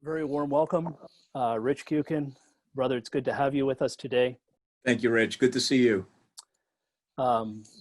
Very warm welcome, Rich Kuiken. Brother, it's good to have you with us today. Thank you, Rich. Good to see you.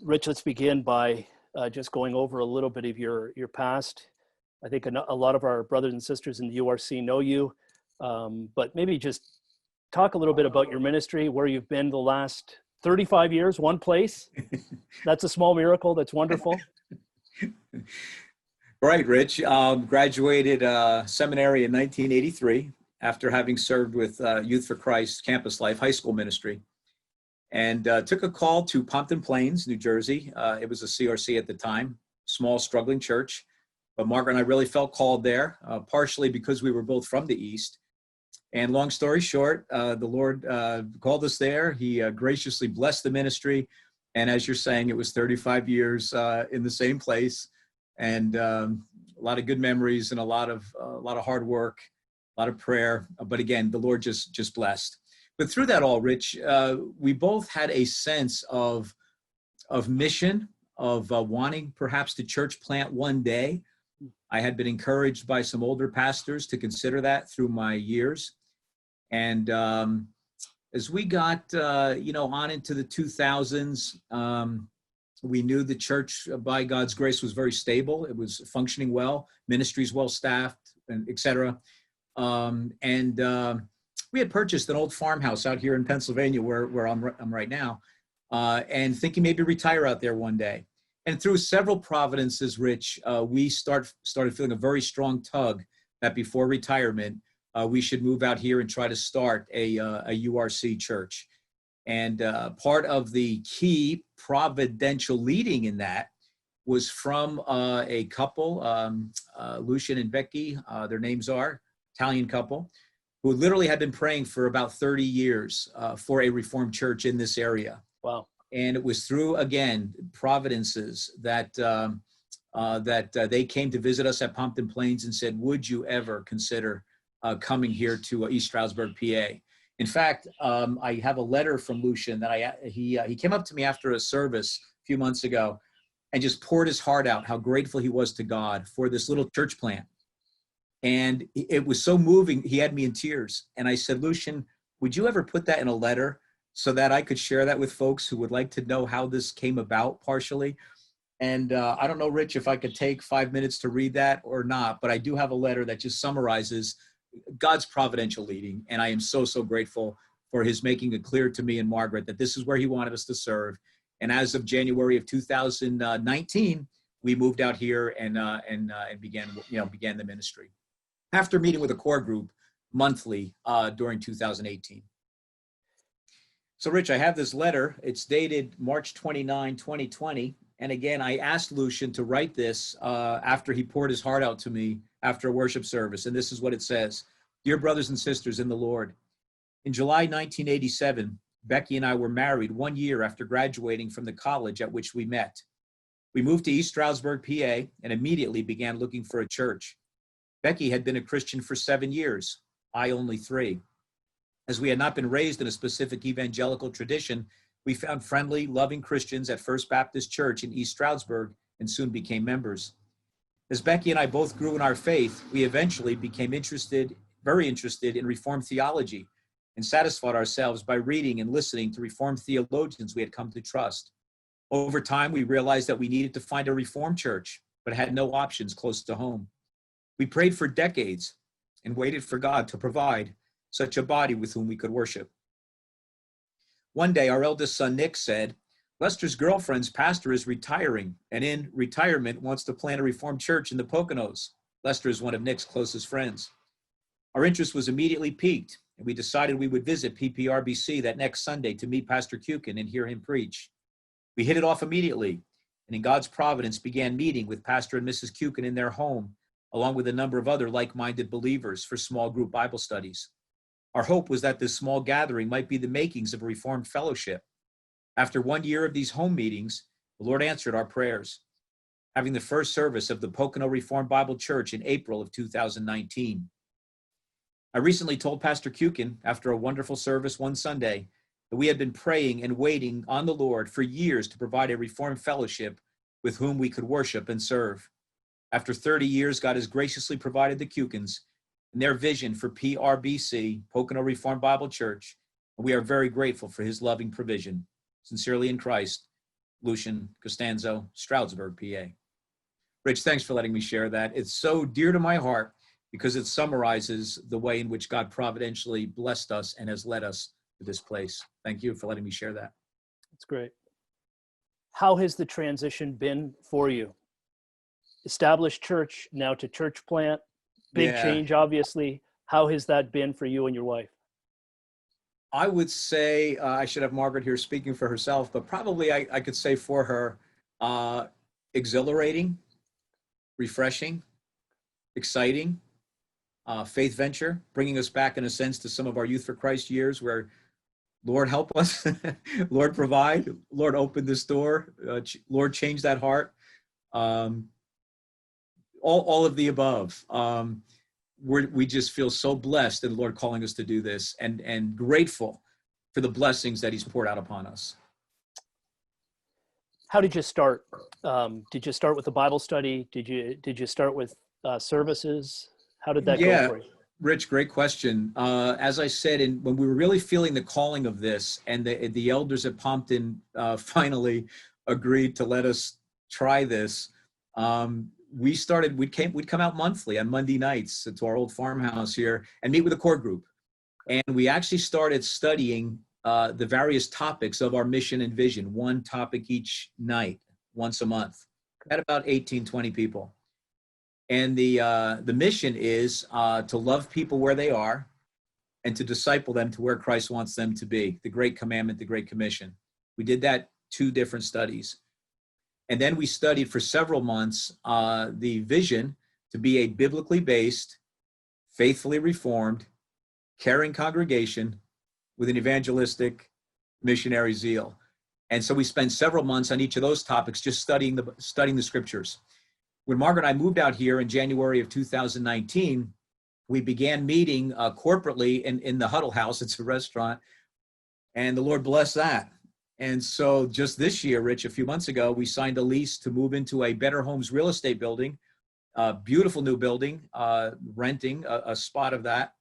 Rich, let's begin by just going over a little bit of your past. I think a lot of our brothers and sisters in the URC know you, but maybe just talk a little bit about your ministry, where you've been the last 35 years, one place. That's a small miracle. That's wonderful. Right, Rich. Graduated seminary in 1983 after having served with Youth for Christ, Campus Life, high school ministry, and took a call to Pompton Plains, New Jersey. It was a CRC at the time, small, struggling church. But Margaret and I really felt called there, partially because we were both from the East. And long story short, the Lord called us there. He graciously blessed the ministry. And as you're saying, it was 35 years in the same place. And a lot of good memories and a lot of hard work, a lot of prayer. But again, the Lord just blessed. But through that all, Rich, we both had a sense of mission, of wanting perhaps to church plant one day. I had been encouraged by some older pastors to consider that through my years. And as we got, on into the 2000s, we knew the church, by God's grace, was very stable. It was functioning well, ministries well staffed, and et cetera. We had purchased an old farmhouse out here in Pennsylvania, where I'm right now, and thinking maybe retire out there one day. And through several providences, Rich, we started feeling a very strong tug that before retirement, we should move out here and try to start a URC church. And part of the key providential leading in that was from a couple, Lucian and Becky, their names are, Italian couple, who literally had been praying for about 30 years for a Reformed church in this area. Wow. And it was through, again, providences that they came to visit us at Pompton Plains and said, would you ever consider coming here to East Stroudsburg, PA? In fact, I have a letter from Lucian that he came up to me after a service a few months ago and just poured his heart out, how grateful he was to God for this little church plant. And it was so moving, he had me in tears. And I said, Lucian, would you ever put that in a letter so that I could share that with folks who would like to know how this came about partially? And I don't know, Rich, if I could take 5 minutes to read that or not, but I do have a letter that just summarizes God's providential leading. And I am so grateful for his making it clear to me and Margaret that this is where he wanted us to serve. And as of January of 2019, we moved out here and began the ministry after meeting with a core group monthly during 2018. So Rich, I have this letter. It's dated March 29, 2020. And again, I asked Lucian to write this after he poured his heart out to me after a worship service. And this is what it says. Dear brothers and sisters in the Lord, in July 1987, Becky and I were married 1 year after graduating from the college at which we met. We moved to East Stroudsburg, PA, and immediately began looking for a church. Becky had been a Christian for 7 years, I only 3. As we had not been raised in a specific evangelical tradition, we found friendly, loving Christians at First Baptist Church in East Stroudsburg and soon became members. As Becky and I both grew in our faith, we eventually became very interested in Reformed theology and satisfied ourselves by reading and listening to Reformed theologians we had come to trust. Over time, we realized that we needed to find a Reformed church, but had no options close to home. We prayed for decades and waited for God to provide such a body with whom we could worship. One day, our eldest son, Nick, said, Lester's girlfriend's pastor is retiring and in retirement wants to plant a Reformed church in the Poconos. Lester is one of Nick's closest friends. Our interest was immediately piqued, and we decided we would visit PPRBC that next Sunday to meet Pastor Kuiken and hear him preach. We hit it off immediately, and in God's providence began meeting with Pastor and Mrs. Kuiken in their home, along with a number of other like-minded believers for small group Bible studies. Our hope was that this small gathering might be the makings of a Reformed fellowship. After 1 year of these home meetings, the Lord answered our prayers, having the first service of the Pocono Reformed Bible Church in April of 2019. I recently told Pastor Kuiken, after a wonderful service one Sunday, that we had been praying and waiting on the Lord for years to provide a Reformed fellowship with whom we could worship and serve. After 30 years, God has graciously provided the Kuikens, and their vision for PRBC, Pocono Reformed Bible Church. And we are very grateful for his loving provision. Sincerely in Christ, Lucian Costanzo, Stroudsburg, PA. Rich, thanks for letting me share that. It's so dear to my heart because it summarizes the way in which God providentially blessed us and has led us to this place. Thank you for letting me share that. That's great. How has the transition been for you? Established church, now to church plant, big change, obviously. How has that been for you and your wife? I would say, I should have Margaret here speaking for herself, but probably I could say for her, exhilarating, refreshing, exciting, faith venture, bringing us back in a sense to some of our Youth for Christ years where Lord help us, Lord provide, Lord open this door, Lord change that heart, all of the above. We just feel so blessed that the Lord calling us to do this and grateful for the blessings that he's poured out upon us. How did you start? Did you start with a Bible study? Did you start with services? How did that go for you? Rich, great question. As I said, when we were really feeling the calling of this, and the elders at Pompton finally agreed to let us try this, we'd come out monthly on Monday nights to our old farmhouse here and meet with a core group. And we actually started studying the various topics of our mission and vision, one topic each night, once a month, at about 18, 20 people. And the mission is to love people where they are and to disciple them to where Christ wants them to be, the Great Commandment, the Great Commission. We did that 2 different studies. And then we studied for several months the vision to be a biblically based, faithfully reformed, caring congregation with an evangelistic missionary zeal. And so we spent several months on each of those topics just studying the scriptures. When Margaret and I moved out here in January of 2019, we began meeting corporately in the Huddle House. It's a restaurant, and the Lord bless that. And so just this year, Rich, a few months ago, we signed a lease to move into a Better Homes real estate building, a beautiful new building, renting a spot of that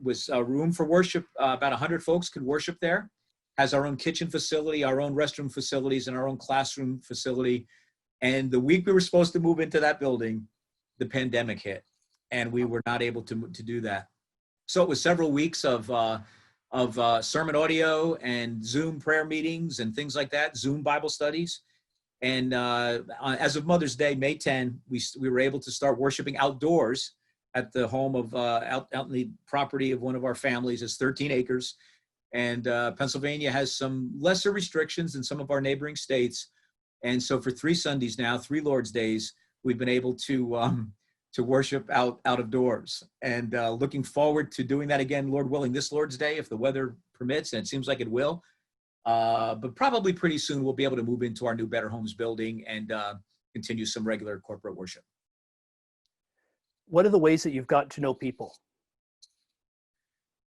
was a room for worship. About 100 folks could worship there. Has our own kitchen facility, our own restroom facilities, and our own classroom facility. And the week we were supposed to move into that building, the pandemic hit, and we were not able to do that. So it was several weeks of sermon audio and Zoom prayer meetings and things like that, Zoom Bible studies. And as of Mother's Day, May 10, we were able to start worshiping outdoors at the home of out in the property of one of our families. It's 13 acres. And Pennsylvania has some lesser restrictions than some of our neighboring states. And so for 3 Sundays now, 3 Lord's Days, we've been able to worship out of doors, and looking forward to doing that again, Lord willing, this Lord's Day, if the weather permits, and it seems like it will. But probably pretty soon we'll be able to move into our new Better Homes building and continue some regular corporate worship. What are the ways that you've gotten to know people?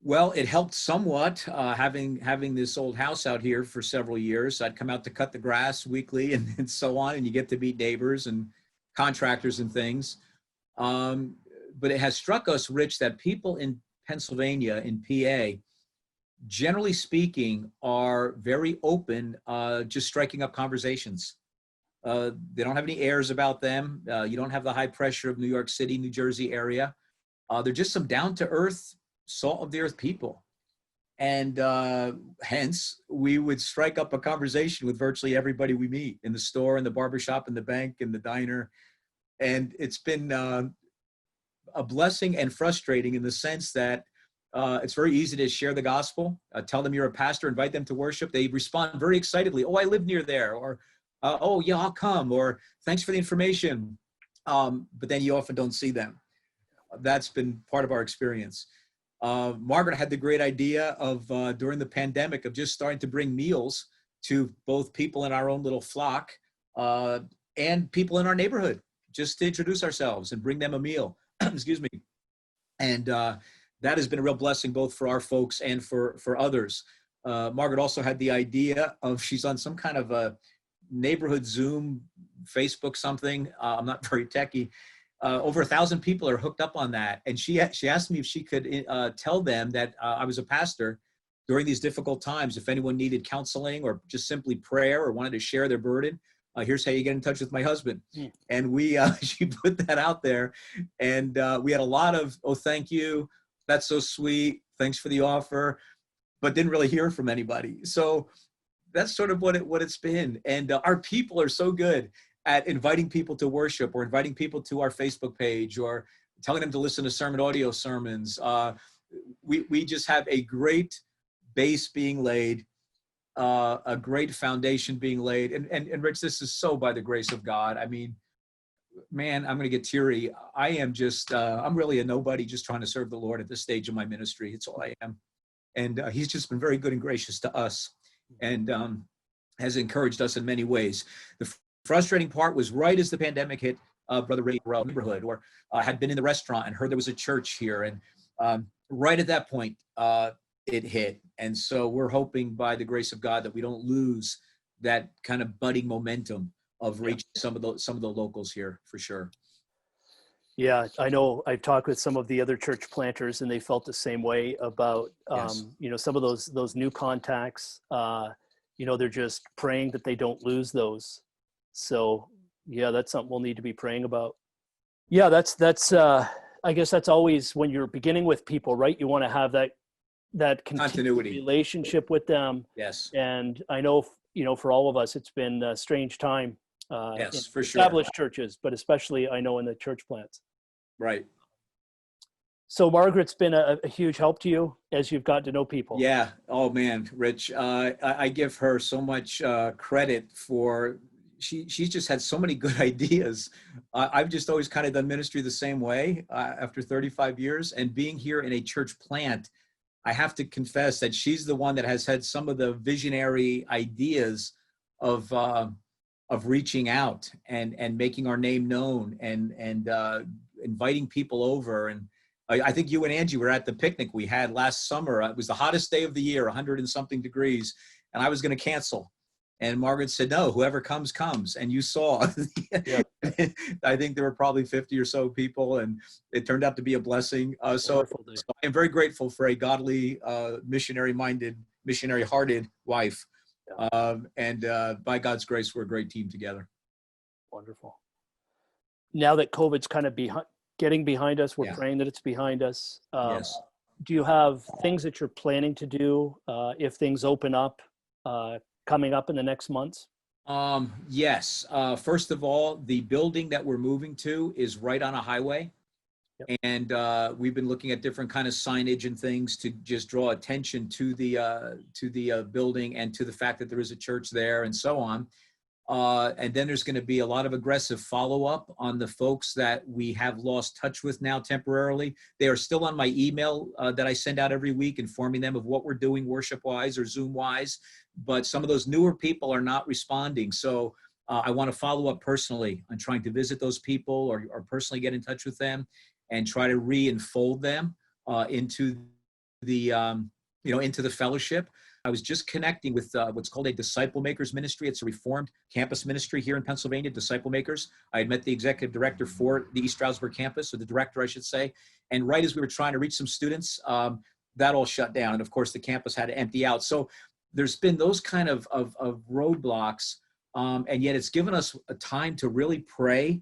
Well, it helped somewhat having this old house out here for several years. I'd come out to cut the grass weekly and so on, and you get to meet neighbors and contractors and things. But it has struck us, Rich, that people in Pennsylvania, in PA, generally speaking, are very open, just striking up conversations. They don't have any airs about them. You don't have the high pressure of New York City, New Jersey area. They're just some down-to-earth, salt of the earth people. And hence, we would strike up a conversation with virtually everybody we meet in the store, in the barbershop, in the bank, in the diner. And it's been a blessing and frustrating in the sense that it's very easy to share the gospel, tell them you're a pastor, invite them to worship. They respond very excitedly. Oh, I live near there. Or, oh, yeah, I'll come. Or thanks for the information. But then you often don't see them. That's been part of our experience. Margaret had the great idea of, during the pandemic, of just starting to bring meals to both people in our own little flock and people in our neighborhood, just to introduce ourselves and bring them a meal. Excuse me. And that has been a real blessing both for our folks and for others. Margaret also had the idea of, she's on some kind of a neighborhood Zoom, Facebook something. I'm not very techie. over 1,000 people are hooked up on that. And she asked me if she could tell them that I was a pastor during these difficult times. If anyone needed counseling or just simply prayer or wanted to share their burden, here's how you get in touch with my husband. And she put that out there, and we had a lot of, oh, thank you, that's so sweet, thanks for the offer, but didn't really hear from anybody. So that's sort of what it's been. And our people are so good at inviting people to worship, or inviting people to our Facebook page, or telling them to listen to sermon audio sermons. We just have a great base being laid, a great foundation being laid. And Rich, this is so by the grace of God. I mean, man, I'm going to get teary. I am just, I'm really a nobody just trying to serve the Lord at this stage of my ministry. It's all I am. And he's just been very good and gracious to us, and has encouraged us in many ways. The frustrating part was right as the pandemic hit, Brother Ray neighborhood, or had been in the restaurant and heard there was a church here. And right at that point, it hit. And so we're hoping by the grace of God that we don't lose that kind of budding momentum of reaching some of the locals here, for sure. Yeah, I know I've talked with some of the other church planters, and they felt the same way about, Yes. some of those new contacts. They're just praying that they don't lose those. So yeah, that's something we'll need to be praying about. Yeah, that's I guess that's always when you're beginning with people, right? You want to have that Continuity relationship with them. Yes. And I know, for all of us, it's been a strange time. Yes, in for sure. established churches, but especially I know in the church plants. Right. So Margaret's been a huge help to you as you've got to know people. Yeah. Oh man, Rich, I give her so much credit for, she's just had so many good ideas. I've just always kind of done ministry the same way after 35 years, and being here in a church plant, I have to confess that she's the one that has had some of the visionary ideas of reaching out and making our name known, and inviting people over. And I think you and Angie were at the picnic we had last summer. It was the hottest day of the year, 100 and something degrees, and I was going to cancel. And Margaret said, no, whoever comes, comes. And you saw, Yeah. I think there were probably 50 or so people, and it turned out to be a blessing. So I'm very grateful for a godly, missionary-minded, missionary-hearted wife. Yeah. And by God's grace, we're a great team together. Wonderful. Now that COVID's kind of getting behind us, we're Yeah. praying that it's behind us. Yes. Do you have things that you're planning to do if things open up coming up in the next months? Yes. First of all, the building that we're moving to is right on a highway. Yep. And we've been looking at different kind of signage and things to just draw attention to the building, and to the fact that there is a church there, and so on. And then there's going to be a lot of aggressive follow-up on the folks that we have lost touch with now temporarily. They are still on my email that I send out every week, informing them of what we're doing worship-wise or Zoom-wise. But some of those newer people are not responding. So I want to follow up personally on trying to visit those people, or personally get in touch with them, and try to re-enfold them into the into the fellowship. I was just connecting with what's called a Disciple Makers ministry. It's a Reformed campus ministry here in Pennsylvania, Disciple Makers. I had met the executive director for the East Stroudsburg campus, or the director, I should say. And right as we were trying to reach some students, that all shut down. And of course, the campus had to empty out. So there's been those kind of roadblocks. And yet it's given us a time to really pray,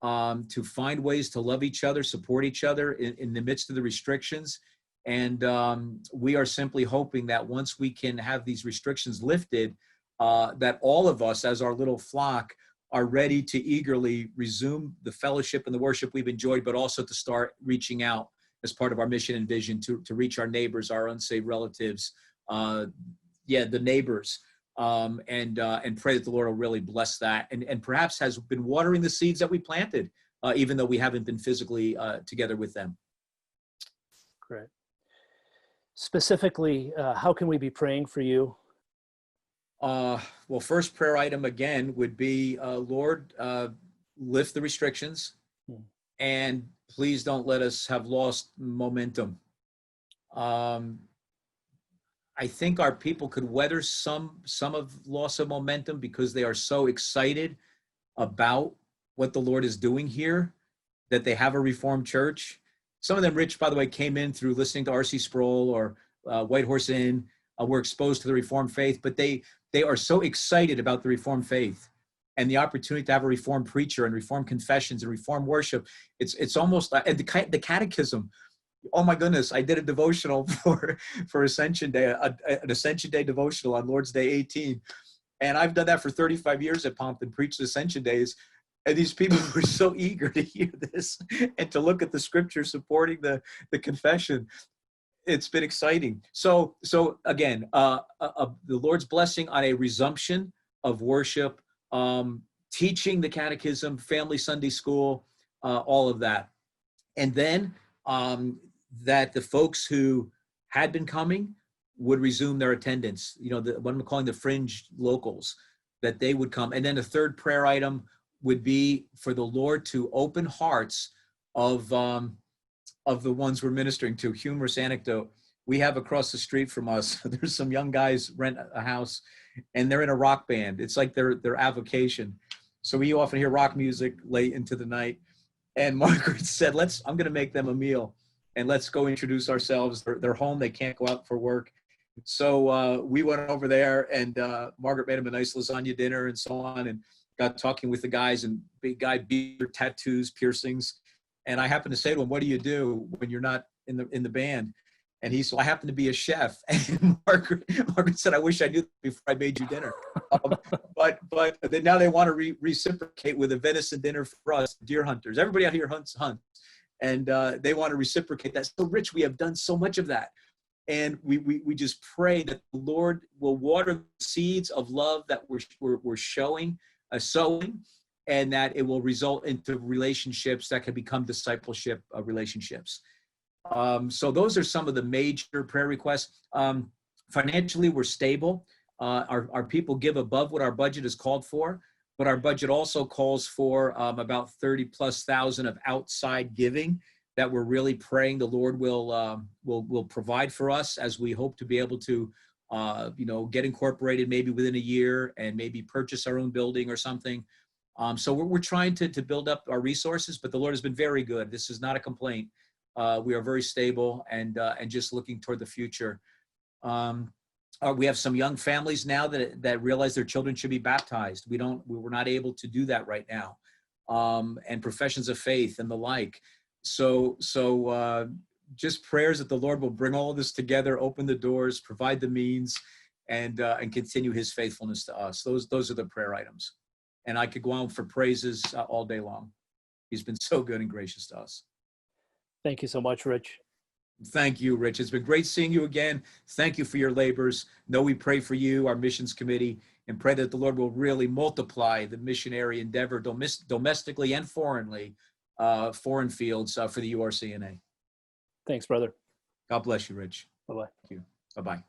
to find ways to love each other, support each other in the midst of the restrictions. And we are simply hoping that once we can have these restrictions lifted, that all of us as our little flock are ready to eagerly resume the fellowship and the worship we've enjoyed, but also to start reaching out as part of our mission and vision to reach our neighbors, our unsaved relatives, the neighbors, and pray that the Lord will really bless that, and perhaps has been watering the seeds that we planted, even though we haven't been physically together with them. Great. Specifically, how can we be praying for you? Well, first prayer item again would be, Lord, lift the restrictions, and please don't let us have lost momentum. I think our people could weather some of loss of momentum because they are so excited about what the Lord is doing here, that they have a Reformed church. Some of them, Rich, by the way, came in through listening to R.C. Sproul or White Horse Inn, were exposed to the Reformed faith, but they are so excited about the Reformed faith and the opportunity to have a Reformed preacher and Reformed confessions and Reformed worship. It's almost like, and the catechism. Oh my goodness, I did a devotional for Ascension Day, an Ascension Day devotional on Lord's Day 18. And I've done that for 35 years at Pompton, preached Ascension Days. And these people were so eager to hear this and to look at the scripture supporting the confession. It's been exciting. So again, the Lord's blessing on a resumption of worship, teaching the catechism, family Sunday school, all of that. And then that the folks who had been coming would resume their attendance, what I'm calling the fringe locals, that they would come. And then the third prayer item would be for the Lord to open hearts of the ones we're ministering to. Humorous anecdote. We have across the street from us, there's some young guys rent a house and they're in a rock band. It's like their avocation. So we often hear rock music late into the night. And Margaret said, I'm going to make them a meal and let's go introduce ourselves. They're home. They can't go out for work. So we went over there and Margaret made them a nice lasagna dinner and so on, and got talking with the guys, and big guy, beard, tattoos, piercings. And I happened to say to him, what do you do when you're not in the band? And he said, I happen to be a chef. And Margaret said, I wish I knew that before I made you dinner. But now they want to reciprocate with a venison dinner for us, deer hunters. Everybody out here hunts. And they want to reciprocate that. So, Rich, we have done so much of that. And we just pray that the Lord will water the seeds of love that we're sowing, and that it will result into relationships that can become discipleship relationships. So those are some of the major prayer requests. Financially, we're stable. Our people give above what our budget is called for, but our budget also calls for about 30,000+ of outside giving that we're really praying the Lord will provide for us, as we hope to be able to get incorporated maybe within a year and maybe purchase our own building or something. So we're trying to build up our resources, but the Lord has been very good. This is not a complaint. We are very stable and just looking toward the future. We have some young families now that realize their children should be baptized. We're not able to do that right now. And professions of faith and the like. So just prayers that the Lord will bring all this together, open the doors, provide the means, and continue his faithfulness to us. Those are the prayer items. And I could go on for praises all day long. He's been so good and gracious to us. Thank you so much, Rich. Thank you, Rich. It's been great seeing you again. Thank you for your labors. Know we pray for you, our missions committee, and pray that the Lord will really multiply the missionary endeavor domestically and foreign fields for the URCNA. Thanks, brother. God bless you, Rich. Bye-bye. Thank you. Bye-bye.